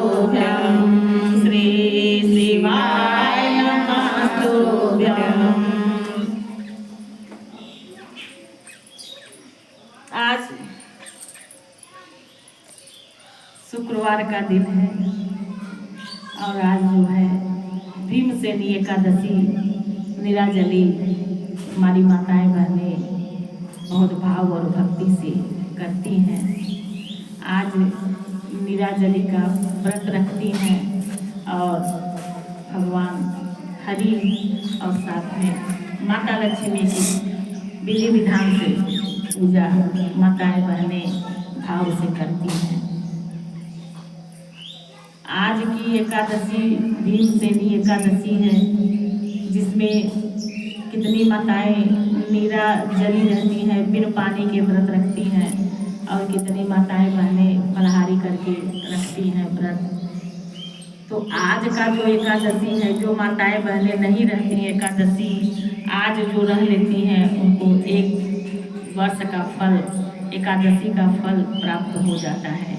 श्री शिवाय नमस्तुभ्यं। आज शुक्रवार का दिन है और आज जो है भीमसेनी एकादशी निराजली हमारी माताएं बहनें बहुत भाव और भक्ति से करती हैं। आज निराजली का व्रत रखती हैं और भगवान हरि और साथ में माता लक्ष्मी की विधि विधान से पूजा माताएं बहनें भाव से करती हैं। आज की एकादशी भीमसेनी एकादशी है, जिसमें कितनी माताएं निराजली रहती हैं, बिन पानी के व्रत रखती हैं और कितनी माताएं बहनें फलाहारी करके रखती हैं व्रत। तो आज का जो एकादशी है, जो माताएं बहनें नहीं रहती एकादशी, आज जो रह लेती हैं उनको एक वर्ष का फल, एकादशी का फल प्राप्त हो जाता है।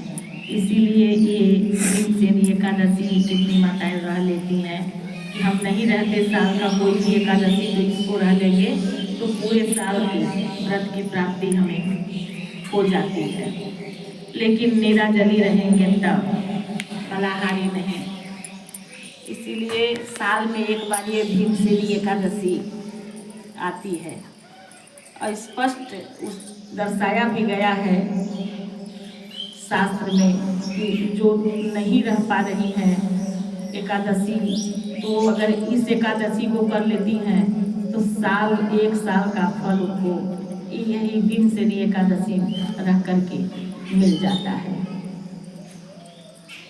इसीलिए ये भीमसेनी एकादशी कितनी माताएं रह लेती हैं कि हम नहीं रहते साल का कोई भी एकादशी, तो इसको रह लेंगे तो पूरे साल की व्रत की प्राप्ति हमें हो जाती है। लेकिन निराजली रहेंगे तब, फलाहारी नहीं। इसीलिए साल में एक बार ये भीमसेनी एकादशी आती है और स्पष्ट दर्शाया भी गया है शास्त्र में कि जो नहीं रह पा रही हैं एकादशी, तो अगर इस एकादशी को कर लेती हैं तो एक साल का फल उनको यही भीमसेनी एकादशी रह करके मिल जाता है।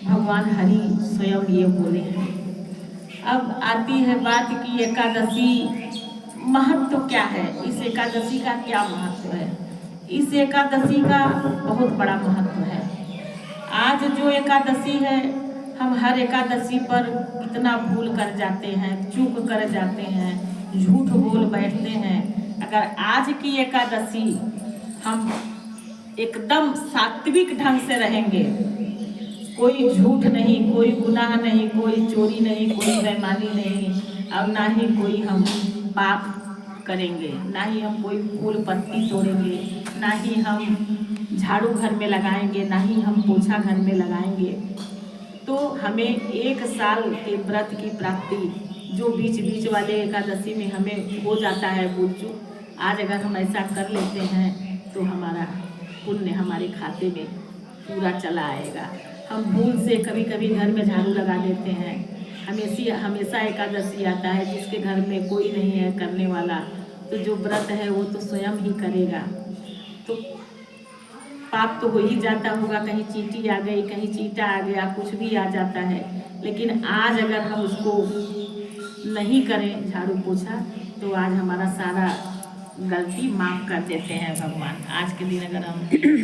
भगवान हरि स्वयं ये बोले हैं। अब आती है बात की एकादशी महत्व क्या है, इस एकादशी का क्या महत्व है। इस एकादशी का बहुत बड़ा महत्व है। आज जो एकादशी है, हम हर एकादशी पर इतना भूल कर जाते हैं, चूक कर जाते हैं, झूठ बोल बैठते हैं। अगर आज की एकादशी हम एकदम सात्विक ढंग से रहेंगे, कोई झूठ नहीं, कोई गुनाह नहीं, कोई चोरी नहीं, कोई बेईमानी नहीं, और ना ही कोई हम पाप करेंगे, ना ही हम कोई फूल पत्ती तोड़ेंगे, ना ही हम झाड़ू घर में लगाएंगे, ना ही हम पोछा घर में लगाएंगे, तो हमें एक साल के व्रत की प्राप्ति जो बीच बीच वाले एकादशी में हमें हो जाता है भूल चूक, आज अगर हम ऐसा कर लेते हैं तो हमारा पुण्य हमारे खाते में पूरा चला आएगा। हम भूल से कभी कभी घर में झाड़ू लगा देते हैं, हमेशा एकादशी आता है जिसके घर में कोई नहीं है करने वाला, तो जो व्रत है वो तो स्वयं ही करेगा, तो पाप तो हो ही जाता होगा। कहीं चींटी आ गई, कहीं चींटा आ गया, कुछ भी आ जाता है। लेकिन आज अगर हम उसको नहीं करें झाड़ू पोछा, तो आज हमारा सारा गलती माफ़ कर देते हैं भगवान। आज के दिन अगर हम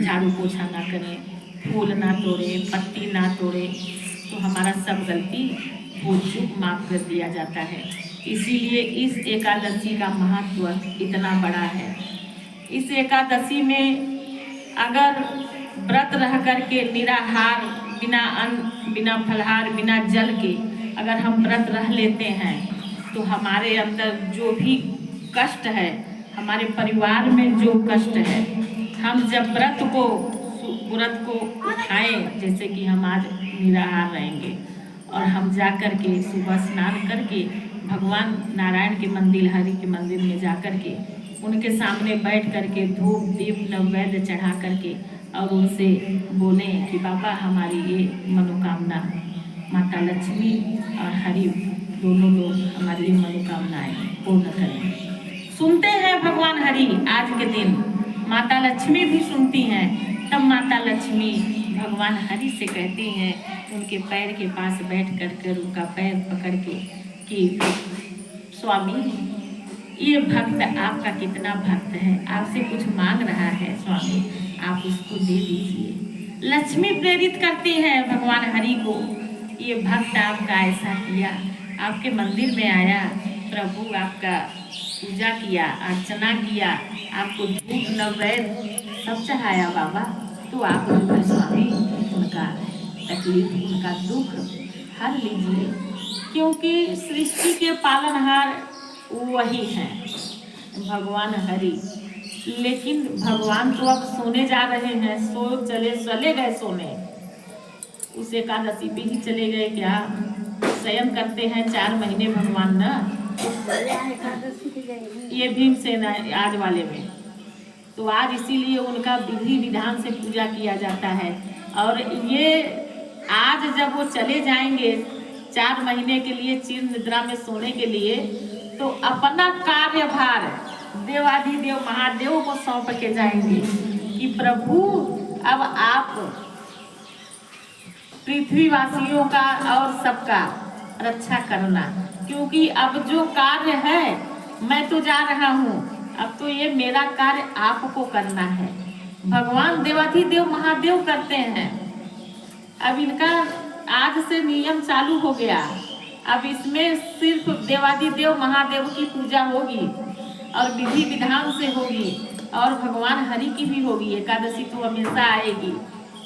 झाड़ू पोछा ना करें, फूल ना तोड़े, पत्ती ना तोड़े, तो हमारा सब गलती भूल चूक माफ़ कर दिया जाता है। इसीलिए इस एकादशी का महत्व इतना बड़ा है। इस एकादशी में अगर व्रत रह करके निराहार, बिना अन्न, बिना फलहार, बिना जल के अगर हम व्रत रह लेते हैं, तो हमारे अंदर जो भी कष्ट है, हमारे परिवार में जो कष्ट है, हम जब व्रत को उठाएं, जैसे कि हम आज निराहार रहेंगे और हम जा कर के सुबह स्नान करके भगवान नारायण के मंदिर, हरि के मंदिर में जा कर के उनके सामने बैठ करके धूप दीप नैवेद्य चढ़ा करके और उनसे बोले कि बाबा हमारी ये मनोकामना, माता लक्ष्मी और हरि दोनों लोग हमारी ये मनोकामनाएं पूर्ण करें। सुनते हैं भगवान हरि, आज के दिन माता लक्ष्मी भी सुनती हैं। तब माता लक्ष्मी भगवान हरि से कहती हैं, उनके पैर के पास बैठ कर उनका पैर पकड़ के कि स्वामी, ये भक्त आपका कितना भक्त है, आपसे कुछ मांग रहा है, स्वामी आप उसको दे दीजिए। लक्ष्मी प्रेरित करती है भगवान हरि को, ये भक्त आपका ऐसा किया, आपके मंदिर में आया, प्रभु आपका पूजा किया, अर्चना किया, आपको धूप नैवेद्य सब चढ़ाया बाबा, तो आप स्वामी उनका तकलीफ, उनका दुख हर लीजिए, क्योंकि सृष्टि के पालनहार वही हैं, भगवान हरि। लेकिन भगवान तो अब सोने जा रहे हैं, चले गए सोने। उस एकादशी पे ही चले गए क्या? शयन करते हैं 4 महीने भगवान ना, ये भीमसेन आज वाले में। तो आज इसीलिए उनका विधि विधान से पूजा किया जाता है। और ये आज जब वो चले जाएंगे 4 महीने के लिए चिर निद्रा में सोने के लिए, तो अपना कार्यभार देवाधिदेव महादेव को सौंप के जाएंगे कि प्रभु अब आप पृथ्वीवासियों का और सबका रक्षा करना, क्योंकि अब जो कार्य है मैं तो जा रहा हूँ, अब तो ये मेरा कार्य आपको करना है। भगवान देवाधिदेव महादेव करते हैं। अब इनका आज से नियम चालू हो गया। अब इसमें सिर्फ देवाधिदेव महादेव की पूजा होगी और विधि विधान से होगी, और भगवान हरि की भी होगी। एकादशी तो हमेशा आएगी,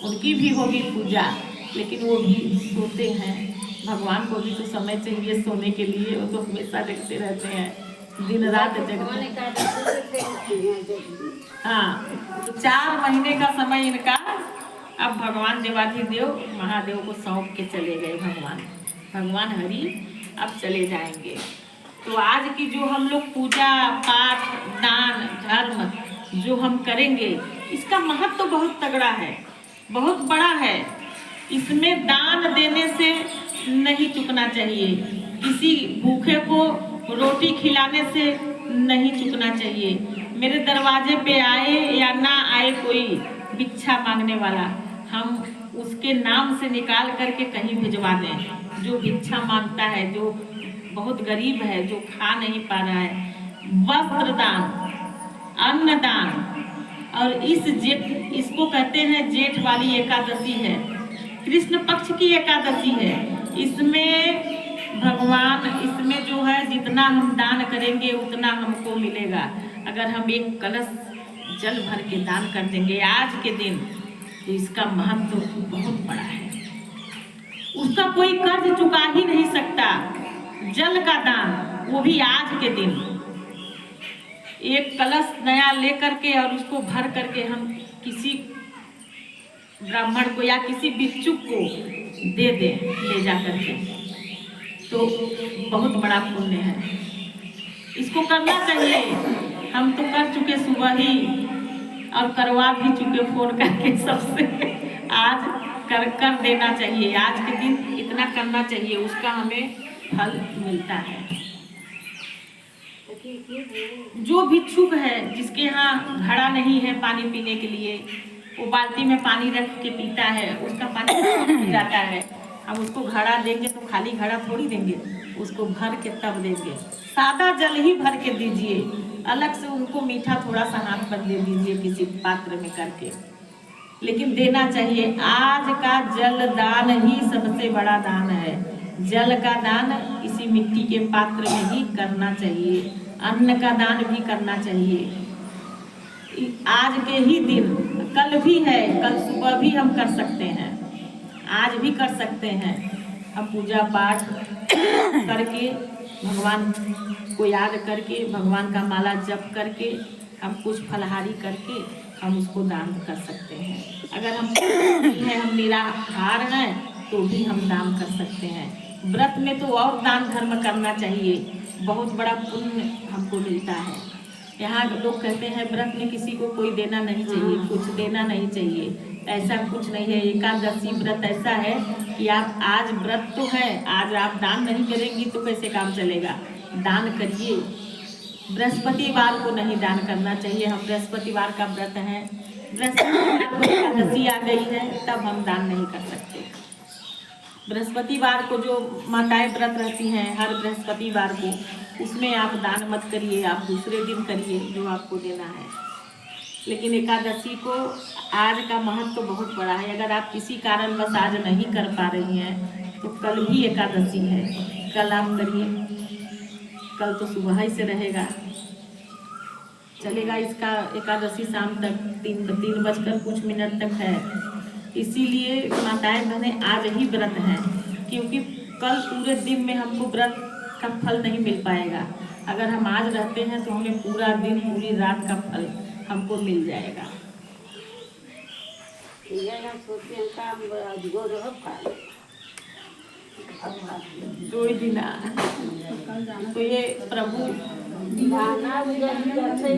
उनकी भी होगी पूजा, लेकिन वो भी सोते हैं। भगवान को भी तो समय चाहिए सोने के लिए, वो तो हमेशा जगते रहते हैं, दिन रात जगते। हाँ, तो 4 महीने का समय इनका अब भगवान देवाधिदेव महादेव को सौंप के चले गए। भगवान हरि अब चले जाएंगे। तो आज की जो हम लोग पूजा पाठ दान धर्म जो हम करेंगे, इसका महत्व तो बहुत तगड़ा है, बहुत बड़ा है। इसमें दान देने से नहीं चूकना चाहिए, किसी भूखे को रोटी खिलाने से नहीं चूकना चाहिए। मेरे दरवाजे पे आए या ना आए कोई भिक्षा मांगने वाला, हम उसके नाम से निकाल करके कहीं भिजवा दें। जो भिक्षा मांगता है, जो बहुत गरीब है, जो खा नहीं पा रहा है, वस्त्र दान, अन्न दान। और इसको कहते हैं जेठ वाली एकादशी है, कृष्ण पक्ष की एकादशी है। इसमें भगवान, इसमें जो है जितना हम दान करेंगे उतना हमको मिलेगा। अगर हम एक कलश जल भर के दान कर देंगे आज के दिन, तो इसका महत्व बहुत बड़ा है। उसका कोई कर्ज चुका ही नहीं सकता। जल का दान, वो भी आज के दिन एक कलश नया ले करके और उसको भर करके हम किसी ब्राह्मण को या किसी भिक्षुक को दे दें ले जा करके, तो बहुत बड़ा पुण्य है। इसको करना चाहिए। हम तो कर चुके सुबह ही, और करवा भी चुके फोन करके सबसे। आज कर देना चाहिए, आज के दिन इतना करना चाहिए, उसका हमें फल मिलता है। जो भिक्षुक है जिसके यहाँ घड़ा नहीं है पानी पीने के लिए, वो बाल्टी में पानी रख के पीता है, उसका पानी पी जाता है। अब उसको घड़ा देंगे तो खाली घड़ा थोड़ी देंगे, उसको भर के तब देंगे। सादा जल ही भर के दीजिए, अलग से उनको मीठा थोड़ा सा हाथ पर दे दीजिए किसी पात्र में करके, लेकिन देना चाहिए। आज का जल दान ही सबसे बड़ा दान है। जल का दान किसी मिट्टी के पात्र में ही करना चाहिए, अन्न का दान भी करना चाहिए। आज के ही दिन, कल भी है, कल सुबह भी हम कर सकते हैं, आज भी कर सकते हैं। हम पूजा पाठ करके, भगवान को याद करके, भगवान का माला जप करके, हम कुछ फलहारी करके हम उसको दान कर सकते हैं। अगर हम निराहार हैं तो भी हम दान कर सकते हैं। व्रत में तो और दान धर्म करना चाहिए, बहुत बड़ा पुण्य हमको मिलता है। यहाँ लोग कहते हैं व्रत में किसी को कोई देना नहीं चाहिए, कुछ देना नहीं चाहिए। ऐसा कुछ नहीं है। एकादशी व्रत ऐसा है कि आप आज व्रत तो है, आज आप दान नहीं करेंगी तो कैसे काम चलेगा। दान करिए। बृहस्पतिवार को नहीं दान करना चाहिए, हम बृहस्पतिवार का व्रत है, बृहस्पतिवार को एकादशी आ गई है, तब हम दान नहीं कर सकते। बृहस्पतिवार को जो माताएं व्रत रहती हैं हर बृहस्पतिवार को, उसमें आप दान मत करिए, आप दूसरे दिन करिए जो आपको देना है। लेकिन एकादशी को आज का महत्व तो बहुत बड़ा है। अगर आप किसी कारणवश आज नहीं कर पा रही हैं तो कल भी एकादशी है, कल आप करिए। कल तो सुबह ही से रहेगा, चलेगा इसका एकादशी शाम तक 3 बजकर कुछ मिनट तक है। इसीलिए माताएं बहनें आज ही व्रत हैं, क्योंकि कल पूरे दिन में हमको व्रत का फल नहीं मिल पाएगा। अगर हम आज रहते हैं तो हमें पूरा दिन पूरी रात का फल हमको मिल जाएगा। दो ही दिन तो ये प्रभु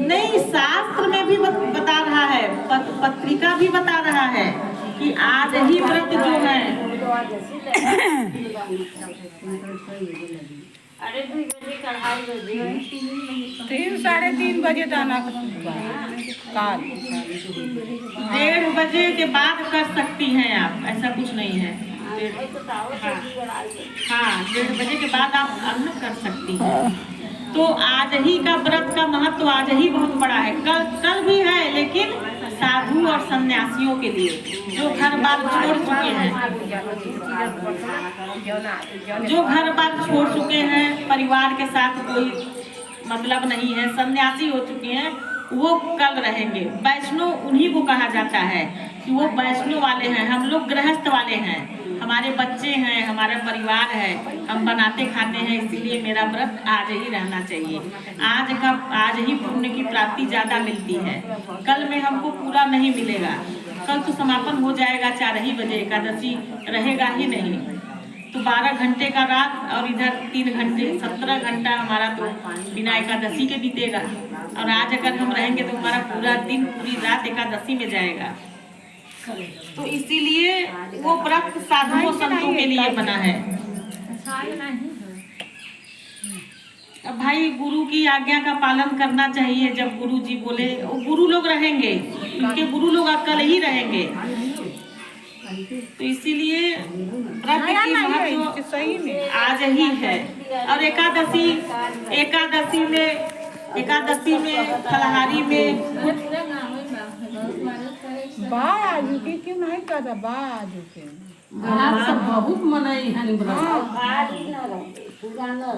नहीं, शास्त्र में भी बता रहा है, पत्रिका भी बता रहा है कि आज ही व्रत जो है। अरे 2 बजे 3 साढ़े 3 बजे दाना काल 1:30 बजे के बाद कर सकती हैं आप, ऐसा कुछ नहीं है। हाँ 1:30 बजे के बाद आप अन्न कर सकती हैं। तो आज ही का व्रत का महत्व आज ही बहुत बड़ा है। कल भी है, लेकिन साधु और सन्यासियों के लिए जो घर बार छोड़ चुके हैं, परिवार के साथ कोई मतलब नहीं है, सन्यासी हो चुके हैं, वो कल रहेंगे। वैष्णव उन्हीं को कहा जाता है कि वो वैष्णव वाले हैं। हम लोग गृहस्थ वाले हैं, हमारे बच्चे हैं, हमारा परिवार है, हम बनाते खाते हैं, इसीलिए मेरा व्रत आज ही रहना चाहिए। आज ही पुण्य की प्राप्ति ज़्यादा मिलती है, कल में हमको पूरा नहीं मिलेगा। कल तो समापन हो जाएगा 4 ही बजे, एकादशी रहेगा ही नहीं। तो 12 घंटे का रात और इधर 3 घंटे, 17 घंटा हमारा तो बिना एकादशी के बीतेगा। और आज अगर हम रहेंगे तो हमारा पूरा दिन पूरी रात एकादशी में जाएगा। तो इसीलिए वो व्रत साधुओं संतों के लिए बना है। अब भाई गुरु की आज्ञा का पालन करना चाहिए। जब गुरु जी बोले, वो गुरु लोग रहेंगे, इनके गुरु लोग कल ही रहेंगे। तो इसीलिए व्रत की महत्व सही में आज ही है। और एकादशी में फलाहारी में बाजू के क्यों नहीं करता, बाजू के बहुत मनाई है।